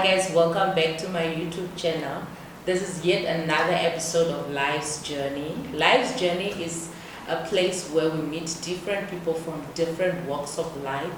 Hi guys, welcome back to my YouTube channel. This is yet another episode of Life's Journey. Life's Journey is a place where we meet different people from different walks of life,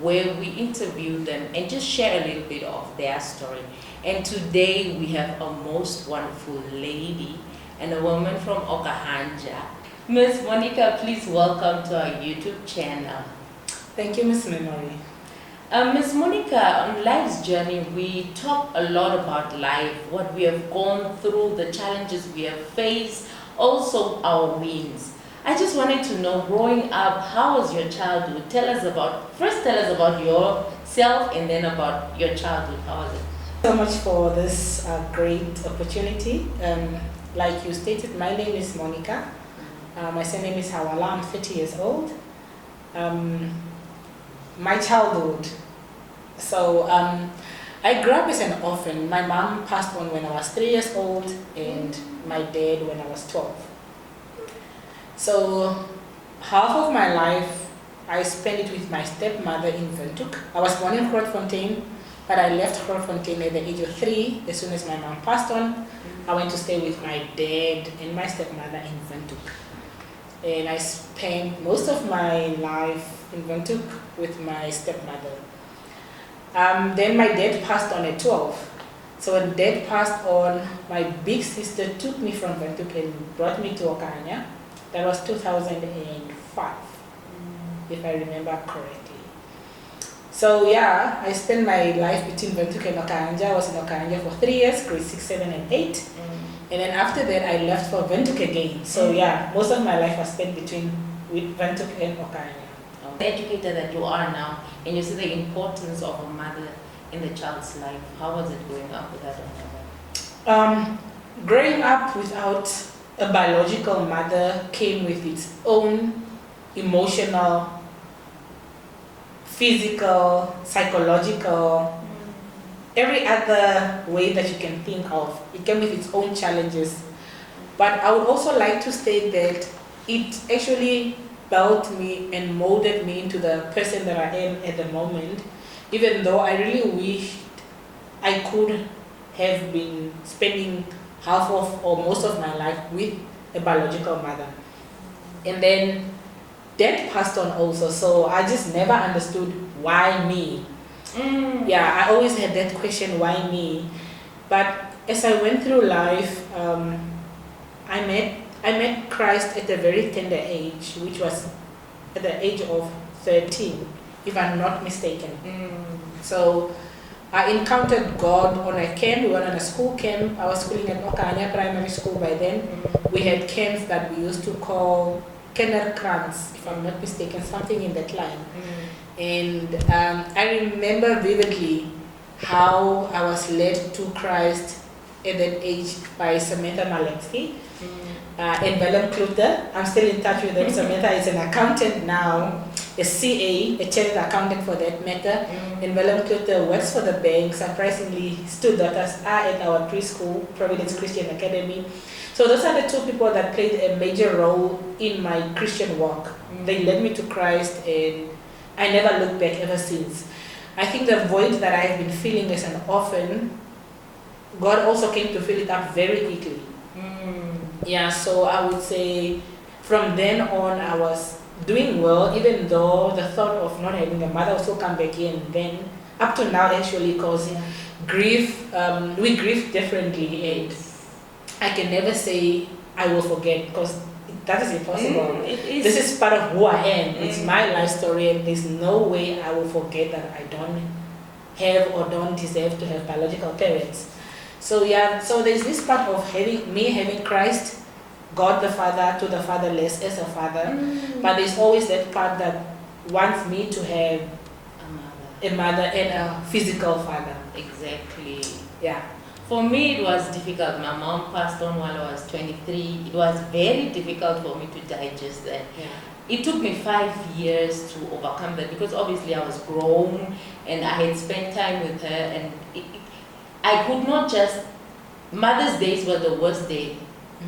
where we interview them and just share a little bit of their story. And today we have a most wonderful lady and a woman from Okahandja. Miss Monica, please welcome to our YouTube channel. Thank you, Miss Memory. Miss Monica, on Life's Journey, we talk a lot about life, what we have gone through, the challenges we have faced, also our wins. I just wanted to know, growing up, how was your childhood? First tell us about yourself and then about your childhood. How was it? So much for this great opportunity. Like you stated, my name is Monica. My surname is Hawala. I'm 30 years old. My childhood. So I grew up as an orphan. My mom passed on when I was 3 years old and my dad when I was 12. So half of my life I spent it with my stepmother in Windhoek. I was born in Grootfontein, but I left Grootfontein at the age of 3. As soon as my mom passed on, I went to stay with my dad and my stepmother in Windhoek. And I spent most of my life in Windhoek with my stepmother. Then my dad passed on at 12. So when dad passed on, my big sister took me from Windhoek and brought me to Okahandja. That was 2005, if I remember correctly. So yeah, I spent my life between Windhoek and Okahandja. I was in Okahandja for 3 years, grade 6, 7, and 8. And then after that, I left for Windhoek again. So yeah, most of my life was spent between Windhoek and Okahandja. The educator that you are now, and you see the importance of a mother in the child's life. How was it growing up without a mother? Growing up without a biological mother came with its own emotional, physical, psychological, every other way that you can think of. It came with its own challenges. But I would also like to state that it actually built me and molded me into the person that I am at the moment, even though I really wished I could have been spending half of or most of my life with a biological mother. And then dad passed on also, so I just never understood why me. Yeah, I always had that question, why me? But as I went through life, I met Christ at a very tender age, which was at the age of 13, if I'm not mistaken. So I encountered God on a camp. We went on a school camp. I was schooling at Okahandja Primary School by then. We had camps that we used to call kinderkrans, if I'm not mistaken, something in that line. And I remember vividly how I was led to Christ at that age by Samantha Malensky and Willem Kluter. I'm still in touch with them. Samantha is an accountant now, a CA, a chartered accountant for that matter. And Willem Kluter works for the bank. Surprisingly, his two daughters are at our preschool, Providence Christian Academy. So those are the two people that played a major role in my Christian walk. They led me to Christ and I never looked back ever since. I think the void that I have been feeling as an orphan, God also came to fill it up very quickly. Yeah, so I would say from then on I was doing well, even though the thought of not having a mother also come back in then, up to now actually, because grief, we grieve differently and I can never say I will forget because that is impossible. This is part of who I am. It's my life story and there's no way I will forget that I don't have or don't deserve to have biological parents. So yeah, so there's this part of having Christ, God the Father to the fatherless as a father, but there's always that part that wants me to have a mother and a physical father. Exactly. Yeah. For me, it was difficult. My mom passed on while I was 23. It was very difficult for me to digest that. Yeah. It took me 5 years to overcome that because obviously I was grown and I had spent time with her and I could not just... Mother's Days were the worst day.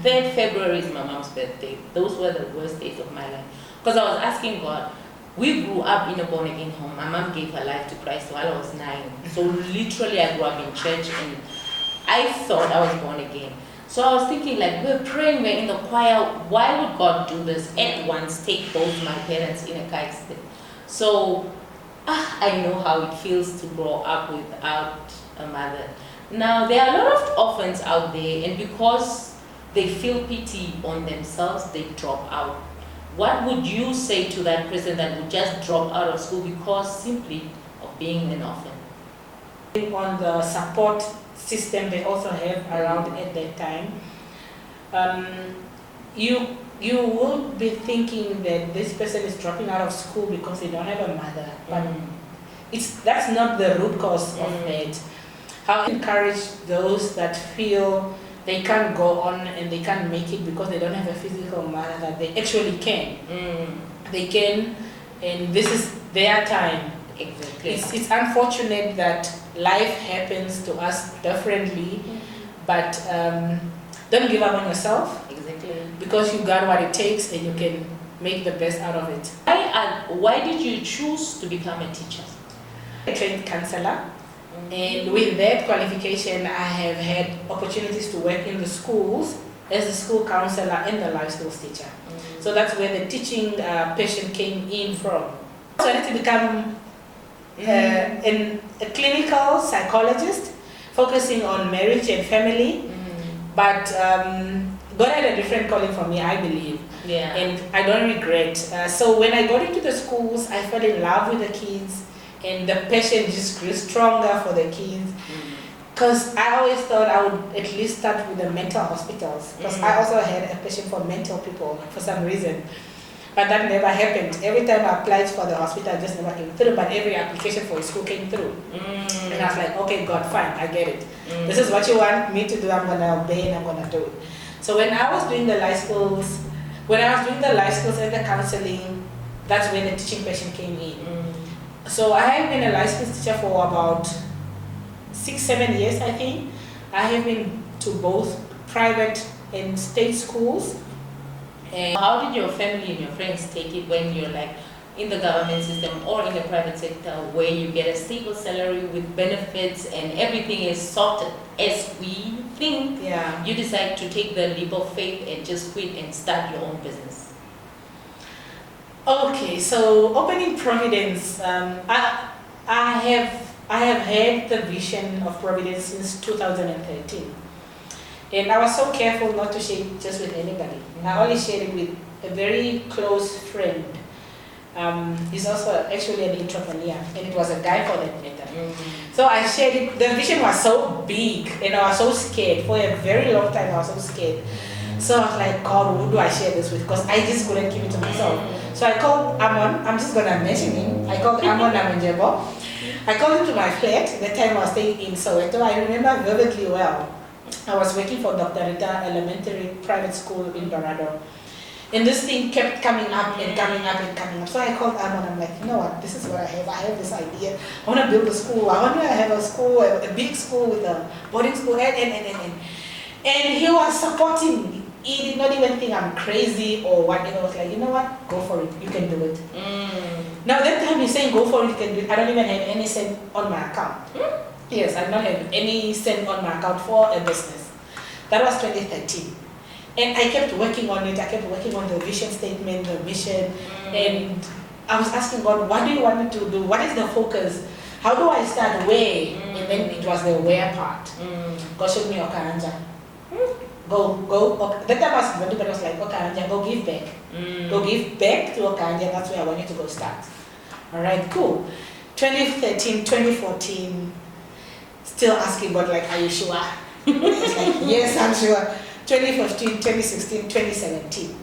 3rd February is my mom's birthday. Those were the worst days of my life. Because I was asking God, We grew up in a born again home. My mom gave her life to Christ while I was 9. So literally I grew up in church and I thought I was born again. So I was thinking like, we're praying, we're in the choir, why would God do this at once, take both my parents in a car accident? So I know how it feels to grow up without a mother. Now there are a lot of orphans out there, and because they feel pity on themselves, they drop out. What would you say to that person that would just drop out of school because simply of being an orphan? On the support system they also have around at that time, you will be thinking that this person is dropping out of school because they don't have a mother, but that's not the root cause of it. How I encourage those that feel they can't go on and they can't make it because they don't have a physical mother, that they actually can. They can, and this is their time. Exactly. It's unfortunate that life happens to us differently, but don't give up on yourself. Exactly. Because you got what it takes and you can make the best out of it. Why did you choose to become a teacher? A trained counselor, and with that qualification I have had opportunities to work in the schools as a school counselor and the life skills teacher. So that's where the teaching passion came in from. So I had to become a clinical psychologist focusing on marriage and family, but God had a different calling for me, I believe. Yeah. And I don't regret. So when I got into the schools, I fell in love with the kids, and the passion just grew stronger for the kids. Because I always thought I would at least start with the mental hospitals, because I also had a passion for mental people for some reason. But that never happened. Every time I applied for the hospital, I just never came through, but every application for a school came through. And I was like, okay, God, fine, I get it. This is what you want me to do, I'm going to obey and I'm going to do it. So when I was doing the life skills, and the counseling, that's when the teaching passion came in. So I have been a life skills teacher for about 6-7 years, I think. I have been to both private and state schools. And how did your family and your friends take it when you're like in the government system or in the private sector, where you get a stable salary with benefits and everything is sorted as we think? Yeah. You decide to take the leap of faith and just quit and start your own business. Okay, so opening Providence, I have had the vision of Providence since 2013, and I was so careful not to share it just with anybody. I only shared it with a very close friend. He's also actually an entrepreneur, and it was a guy for that matter. So I shared it. The vision was so big, and I was so scared. For a very long time, I was so scared. So I was like, God, who do I share this with? Because I just couldn't keep it to myself. So I called Amon. I'm just going to mention him. I called Amon Namanjebo. I called him to my flat. That time I was staying in Soweto. I remember vividly well. I was working for Dr. Rita Elementary Private School in Dorado. And this thing kept coming up and coming up and coming up. So I called Amon. I'm like, you know what? This is what I have. I have this idea. I want to build a school. I want to have a school, a big school with a boarding school. And he was supporting me. He did not even think I'm crazy or whatever. I was like, you know what? Go for it. You can do it. Now that time he's saying go for it, you can do it. I don't even have any cent on my account. Yes, I don't have any cent on my account for a business. That was 2013. And I kept working on it. I kept working on the vision statement, the mission. And I was asking God, what do you want me to do? What is the focus? How do I start? Where? And then it was the where part. God showed me Okahandja. Go. That time I was everybody was like, Okahandja, go give back. Go give back to Okahandja. That's where I want you to go start. All right, cool. 2013, 2014, still asking God, like, are you sure? It's like, yes, I'm sure. 2015, 2016, 2017.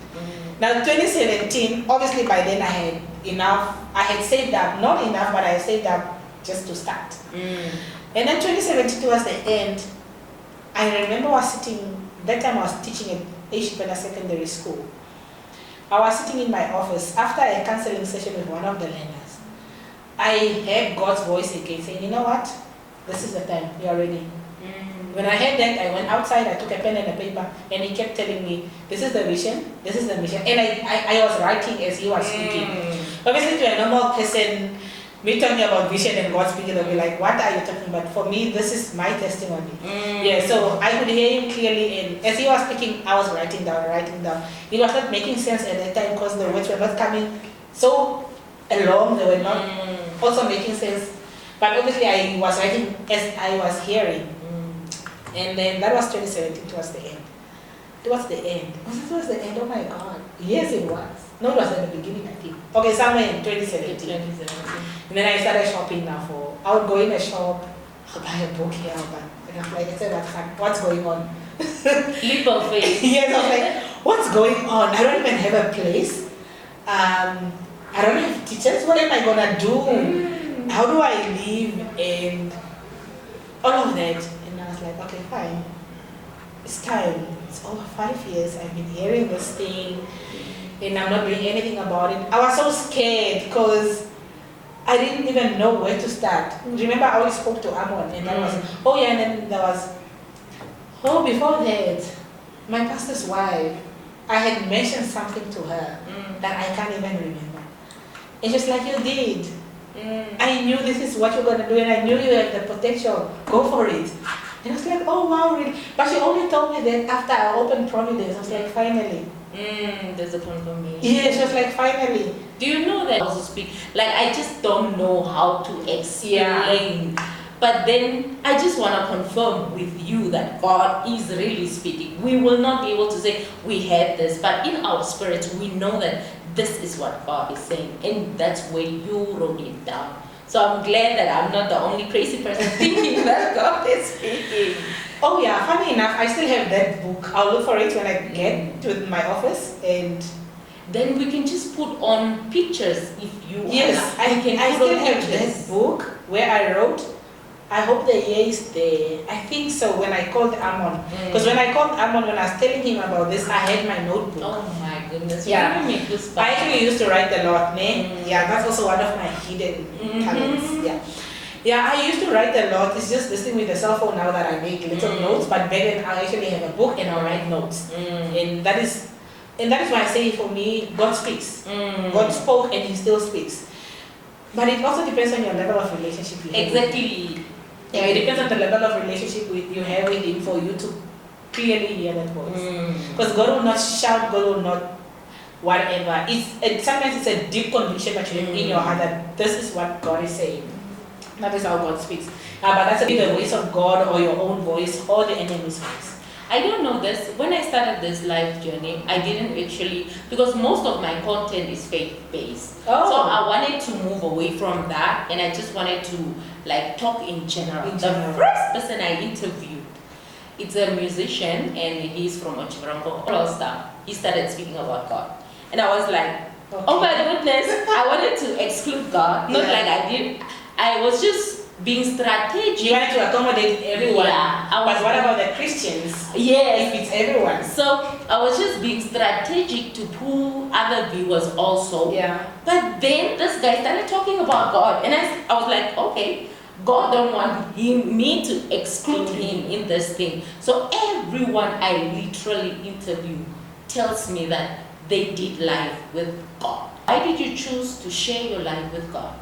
Now 2017, obviously by then I had enough. I had saved up, not enough, but I had saved up just to start. And then 2017 towards the end, I remember I was sitting. That time I was teaching at Ashipenda Secondary School. I was sitting in my office after a counseling session with one of the learners. I heard God's voice again saying, you know what? This is the time. You are ready. When I heard that, I went outside, I took a pen and a paper, and he kept telling me, this is the vision, this is the mission. And I was writing as he was speaking. Obviously, to a normal person, me talking about vision and God speaking, they'll be like, what are you talking about? For me, this is my testimony. Yeah, so I could hear him clearly, and as he was speaking, I was writing down. It was not making sense at that time because the words were not coming so along, they were not also making sense. But obviously, I was writing as I was hearing. And then that was 2017 towards the end. Towards the end. Was it towards the end? Oh my God. Yes, it was. No, it was at the beginning, I think. Okay, somewhere in 2017. And then I started shopping now I would go in a shop, I'll buy a book here, and I'm like, I said, what's going on? Leap of faith. Yes, I was like, what's going on? I don't even have a place. I don't have teachers. What am I gonna do? How do I live? And all of that. And I was like, okay, fine. It's time. It's over 5 years. I've been hearing this thing, and I'm not doing anything about it. I was so scared because I didn't even know where to start. Remember, I always spoke to Amon, and that was, oh yeah, and then there was, before that, my pastor's wife, I had mentioned something to her that I can't even remember. And she's like, you did. I knew this is what you're going to do, and I knew you had the potential. Go for it. And I was like, oh wow, really? But she only told me that after I opened Providence. I was like, finally. There's a confirmation. Yeah, she was like, finally. Do you know that I also speak? Like, I just don't know how to explain. But then I just want to confirm with you that God is really speaking. We will not be able to say we had this, but in our spirits we know that this is what God is saying, and that's where you wrote it down. So I'm glad that I'm not the only crazy person thinking that God is speaking. Oh yeah, funny enough, I still have that book. I'll look for it when I get to my office, and then we can just put on pictures if you yes, I still have that book where I wrote, I hope the year is there. I think so, when I called Amon. Because when I called Amon, when I was telling him about this, I had my notebook. Oh my goodness. Yeah. I actually used to write a lot, Yeah, that's also one of my hidden talents. Yeah, I used to write a lot. It's just this thing with the cell phone now that I make little notes, but back then I actually have a book and I write notes. And that is why I say for me, God speaks. God spoke and He still speaks. But it also depends on your level of relationship you have. Exactly. Yeah, it depends on the level of relationship you have with Him for you to clearly hear that voice. Because God will not shout, God will not whatever. Sometimes it's a deep conviction that you have in your heart that this is what God is saying. That is how God speaks. But that's the voice of God or your own voice or the enemy's voice. I don't know this. When I started this life journey, I didn't actually, because most of my content is faith-based. So I wanted to move away from that, and I just wanted to like talk in general. The first person I interviewed, it's a musician, and he's from Ochivarango, All-Star. He started speaking about God. And I was like, oh my goodness, I wanted to exclude God. Not like I did. I was just being strategic. You wanted to accommodate everyone. Yeah, but what about the Christians? Yes. If it's everyone. So I was just being strategic to pull other viewers also. Yeah. But then this guy started talking about God, and I was like, okay, God don't want me to exclude him in this thing. So everyone I literally interview tells me that they did life with God. Why did you choose to share your life with God?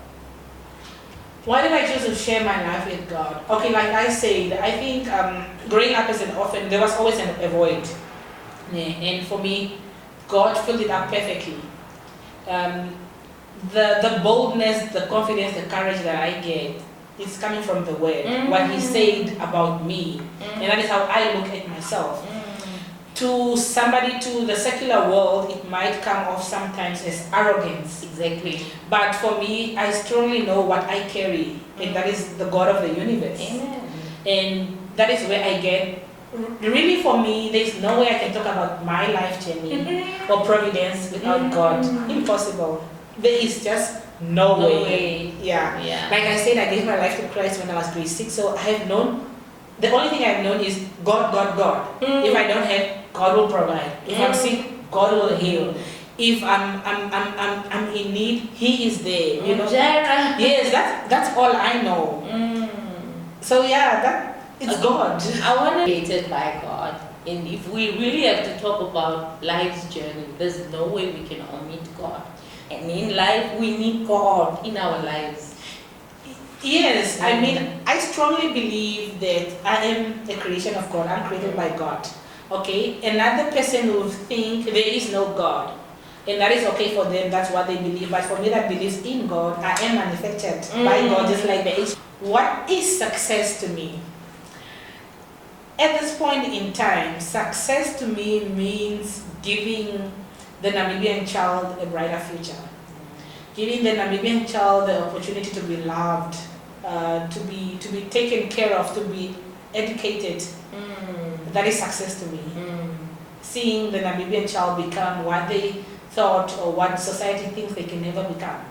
Why did I choose to share my life with God? Okay, like I said, I think growing up as an orphan, there was always a void. And for me, God filled it up perfectly. The boldness, the confidence, the courage that I get is coming from the Word. What He said about me. And that is how I look at myself. To somebody, to the secular world, it might come off sometimes as arrogance. Exactly. But for me, I strongly know what I carry, and that is the God of the universe. Amen. And that is where I get, really for me, there's no way I can talk about my life journey or providence without God. Impossible. There is just no way. Yeah. Like I said, I gave my life to Christ when I was grade 6, so I have known, the only thing I've known is God, God, God. If I don't have, God will provide. If I'm sick, God will heal. If I'm in need, He is there. You know. Yes, that's all I know. So yeah, it's God. I want to be created by God, and if we really have to talk about life's journey, there's no way we can omit God. And in life, we need God in our lives. Yes, I mean, I strongly believe that I am a creation of God. I'm created by God. Okay, another person will think there is no God, and that is okay for them. That's what they believe. But for me, that believes in God, I am manufactured by God, just like the age. What is success to me? At this point in time, success to me means giving the Namibian child a brighter future, giving the Namibian child the opportunity to be loved, to be taken care of, to be educated. That is success to me. Seeing the Namibian child become what they thought or what society thinks they can never become.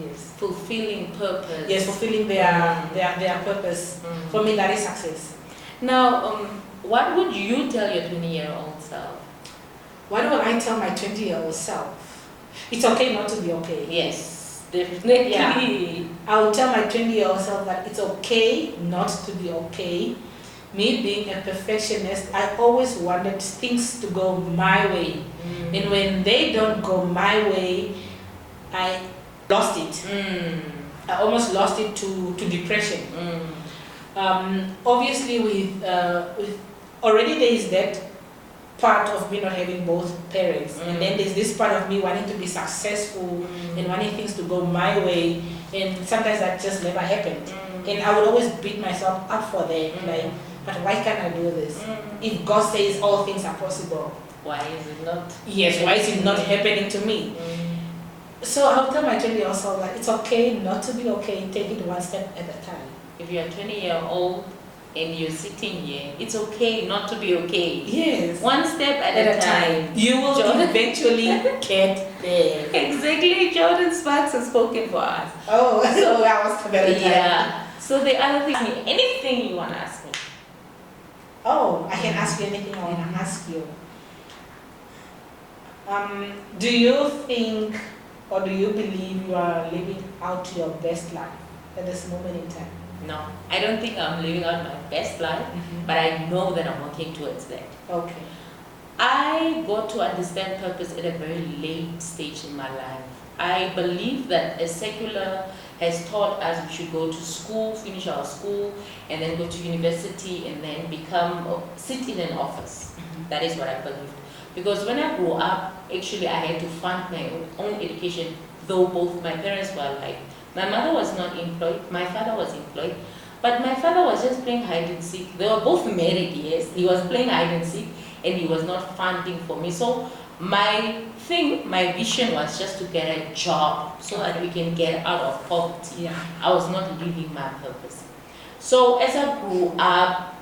Yes. Fulfilling purpose. Yes, fulfilling their purpose. For me, that is success. Now, what would you tell your 20-year-old self? What do I tell my 20-year-old self? It's okay not to be okay. Yes, definitely. Yeah. I will tell my 20-year-old self that it's okay not to be okay. Me being a perfectionist, I always wanted things to go my way. And when they don't go my way, I lost it. I almost lost it to depression. Obviously, with already there is that part of me not having both parents, and then there's this part of me wanting to be successful and wanting things to go my way, and sometimes that just never happened. And I would always beat myself up for that, like, but why can't I do this? If God says all things are possible, why is it not? Yes, why is it not happening to me? So I'll tell my 20-year-old self that it's okay not to be okay, take it one step at a time. If you're 20-year-old and you're sitting here, it's okay not to be okay. Yes. One step at a time. You will eventually get there. Exactly. Jordan Sparks has spoken for us. Oh, so I was very tired. Yeah. So the other thing, anything you want to ask me? Oh, I can ask you anything I want to ask you. Do you think or do you believe you are living out your best life at this moment in time? No, I don't think I'm living out my best life, but I know that I'm working towards that. Okay. I got to understand purpose at a very late stage in my life. I believe that a secular has taught us we should go to school, finish our school, and then go to university, and then sit in an office. That is what I believed. Because when I grew up, actually I had to fund my own education, though both my parents were alive. My mother was not employed, my father was employed, but my father was just playing hide and seek. They were both married, yes. He was playing hide and seek, and he was not funding for me. So my vision was just to get a job so that we can get out of poverty. Yeah. I was not living my purpose. So as I grew up,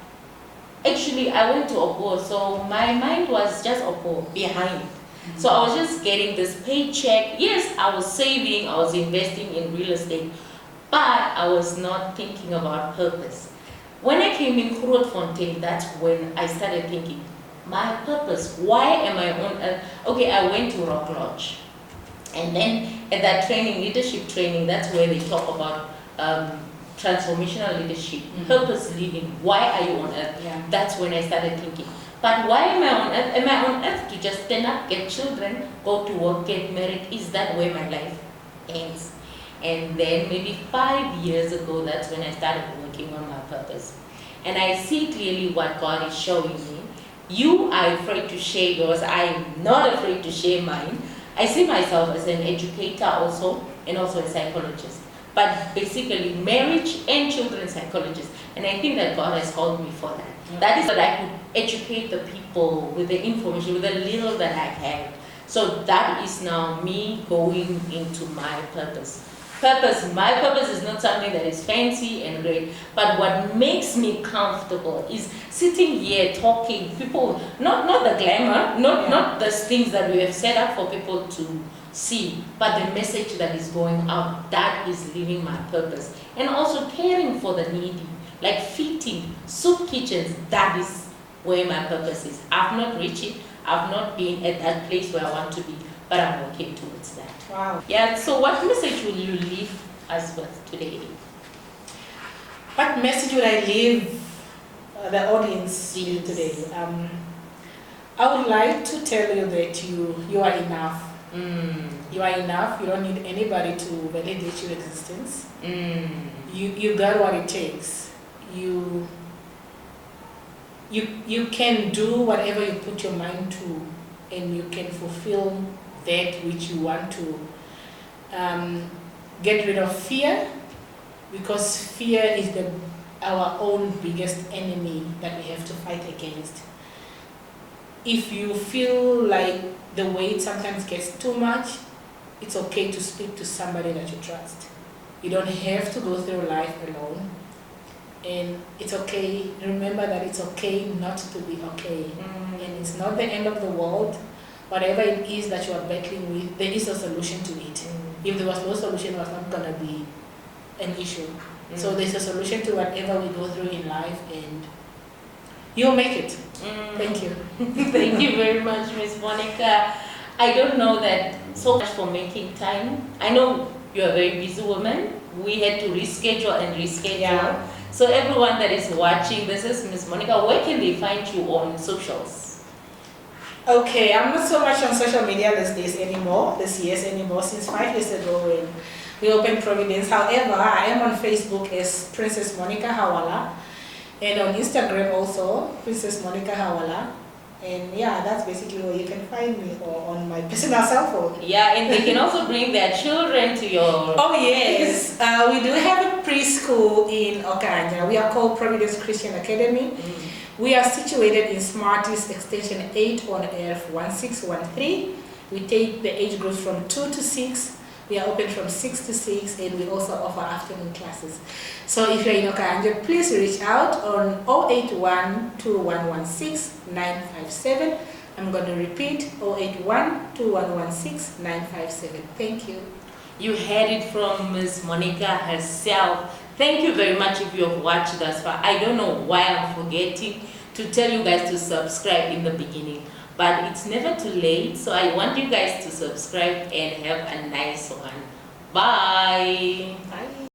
actually I went to Opo, so my mind was just Opo, behind. So I was just getting this paycheck. Yes, I was saving, I was investing in real estate, but I was not thinking about purpose. When I came in Grootfontein, that's when I started thinking, my purpose, why am I on earth? Okay, I went to Rock Lodge. And then at that training, leadership training, that's where they talk about transformational leadership, purpose living. Why are you on earth? Yeah. That's when I started thinking. But why am I on earth? Am I on earth to just stand up, get children, go to work, get married? Is that where my life ends? And then maybe 5 years ago, that's when I started working on my purpose. And I see clearly what God is showing me. You are afraid to share yours. I am not afraid to share mine. I see myself as an educator also, and also a psychologist. But basically marriage and children psychologist. And I think that God has called me for that. Yeah. That is that I could educate the people with the information, with the little that I had. So that is now me going into my purpose. My purpose is not something that is fancy and great, but what makes me comfortable is sitting here talking, people, not the glamour, not the things that we have set up for people to see, but the message that is going out, that is living my purpose. And also caring for the needy, like feeding, soup kitchens, that is where my purpose is. I've not reached it, I've not been at that place where I want to be, but I'm working towards that. Wow. Yeah, so what message will you leave us with today? What message would I leave the audience with today? I would like to tell you that you are enough. You are enough. You don't need anybody to validate your existence. Mm. You got what it takes. You can do whatever you put your mind to, and you can fulfill that which you want to. Get rid of fear, because fear is our own biggest enemy that we have to fight against. If you feel like the weight sometimes gets too much, it's okay to speak to somebody that you trust. You don't have to go through life alone. And it's okay, remember that it's okay not to be okay. And it's not the end of the world. Whatever it is that you are battling with, there is a solution to it. If there was no solution, it was not going to be an issue. So there's a solution to whatever we go through in life, and you'll make it. Thank you. Thank you very much, Miss Monica. I don't know that so much for making time. I know you're a very busy woman. We had to reschedule and reschedule. Yeah. So everyone that is watching, this is Miss Monica. Where can they find you on socials? Okay, I'm not so much on social media these years anymore, since 5 years ago when we opened Providence. However, I am on Facebook as Princess Monica Hawala, and on Instagram also, Princess Monica Hawala. And yeah, that's basically where you can find me, or on my personal cell phone. Yeah, and they can also bring their children to your... Oh yes, we do have a preschool in Okahandja. We are called Providence Christian Academy. We are situated in Smarties Extension 8 on Earth 1613. We take the age groups from 2 to 6. We are open from 6 to 6, and we also offer afternoon classes. So if you're in Okahandja, please reach out on 081-2116-957. I'm going to repeat, 081-2116-957. Thank you. You heard it from Miss Monica herself. Thank you very much if you have watched thus far. I don't know why I'm forgetting to tell you guys to subscribe in the beginning, but it's never too late. So I want you guys to subscribe and have a nice one. Bye. Bye.